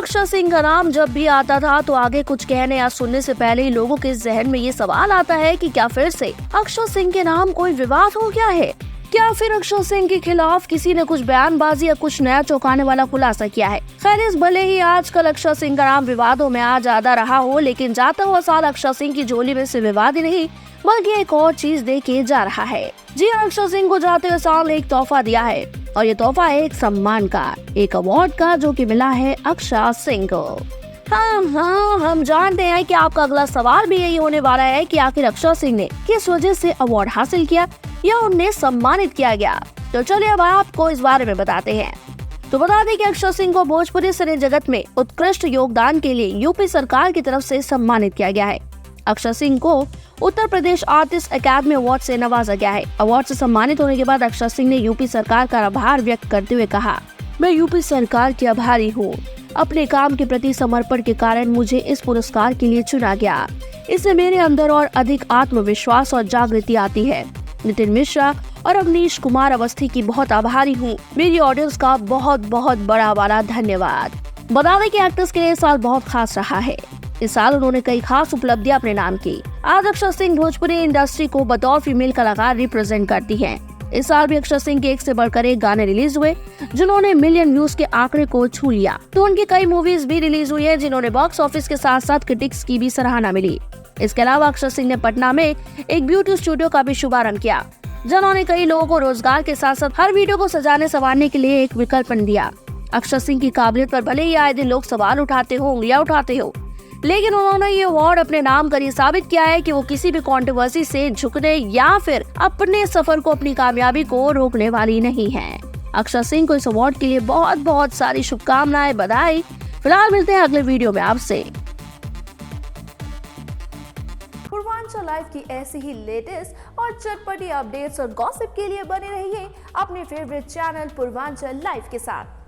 अक्षय सिंह का नाम जब भी आता था तो आगे कुछ कहने या सुनने से पहले ही लोगों के जहन में ये सवाल आता है कि क्या फिर से अक्षय सिंह के नाम कोई विवाद हो गया है। क्या फिर अक्षय सिंह के खिलाफ किसी ने कुछ बयानबाजी या कुछ नया चौंकाने वाला खुलासा किया है। खैर, इस भले ही आजकल अक्षय सिंह का नाम विवादों में आ ज्यादा रहा हो, लेकिन जाता हुआ साल अक्षय सिंह की झोली में से विवाद ही नहीं बल्कि एक और चीज देके जा रहा है। जी, अक्षय सिंह को जाते हुए साल एक तोहफा दिया है और ये तोहफा है एक सम्मान का, एक अवार्ड का, जो कि मिला है अक्षय सिंह को। हाँ, हम जानते हैं कि आपका अगला सवाल भी यही होने वाला है कि आखिर अक्षय सिंह ने किस वजह से अवार्ड हासिल किया या उन्हें सम्मानित किया गया। तो चलिए अब आपको इस बारे में बताते हैं। तो बता दें कि अक्षय सिंह को भोजपुरी सिने जगत में उत्कृष्ट योगदान के लिए यूपी सरकार की तरफ से सम्मानित किया गया है। अक्षय सिंह को उत्तर प्रदेश आर्टिस्ट अकादमी अवार्ड से नवाजा गया है। अवार्ड से सम्मानित होने के बाद अक्षय सिंह ने यूपी सरकार का आभार व्यक्त करते हुए कहा, मैं यूपी सरकार की आभारी हूँ। अपने काम के प्रति समर्पण के कारण मुझे इस पुरस्कार के लिए चुना गया। इससे मेरे अंदर और अधिक आत्मविश्वास और जागृति आती है। नितिन मिश्रा और अवनीश कुमार अवस्थी की बहुत आभारी हूँ। मेरी ऑडियंस का बहुत बहुत बड़ा वाला धन्यवाद। बता दें कि एक्ट्रेस के लिए साल बहुत खास रहा है। इस साल उन्होंने कई खास उपलब्धियां अपने नाम की। आज अक्षय सिंह भोजपुरी इंडस्ट्री को बतौर फीमेल कलाकार रिप्रेजेंट करती हैं। इस साल भी अक्षय सिंह के एक से बढ़कर एक गाने रिलीज हुए जिन्होंने मिलियन व्यूज के आंकड़े को छू लिया। तो उनकी कई मूवीज भी रिलीज हुई है जिन्होंने बॉक्स ऑफिस के साथ साथ क्रिटिक्स की भी सराहना मिली। इसके अलावा अक्षय सिंह ने पटना में एक ब्यूटी स्टूडियो का भी शुभारंभ किया, जिन्होंने कई लोगों को रोजगार के साथ साथ हर वीडियो को सजाने संवारने के लिए एक विकल्प दिया। अक्षय सिंह की काबिलियत पर भले ही आए दिन लोग सवाल उठाते हो, उंगलियां उठाते हो, लेकिन उन्होंने ये अवार्ड अपने नाम कर ये साबित किया है कि वो किसी भी कंट्रोवर्सी से झुकने या फिर अपने सफर को, अपनी कामयाबी को रोकने वाली नहीं है। अक्षय सिंह को इस अवार्ड के लिए बहुत बहुत सारी शुभकामनाएं, बधाई। फिलहाल मिलते हैं अगले वीडियो में आपसे। पूर्वांचल लाइव की ऐसी ही लेटेस्ट और चटपटी अपडेट्स और गॉसिप के लिए बने रहिए अपने फेवरेट चैनल पूर्वांचल लाइव के साथ।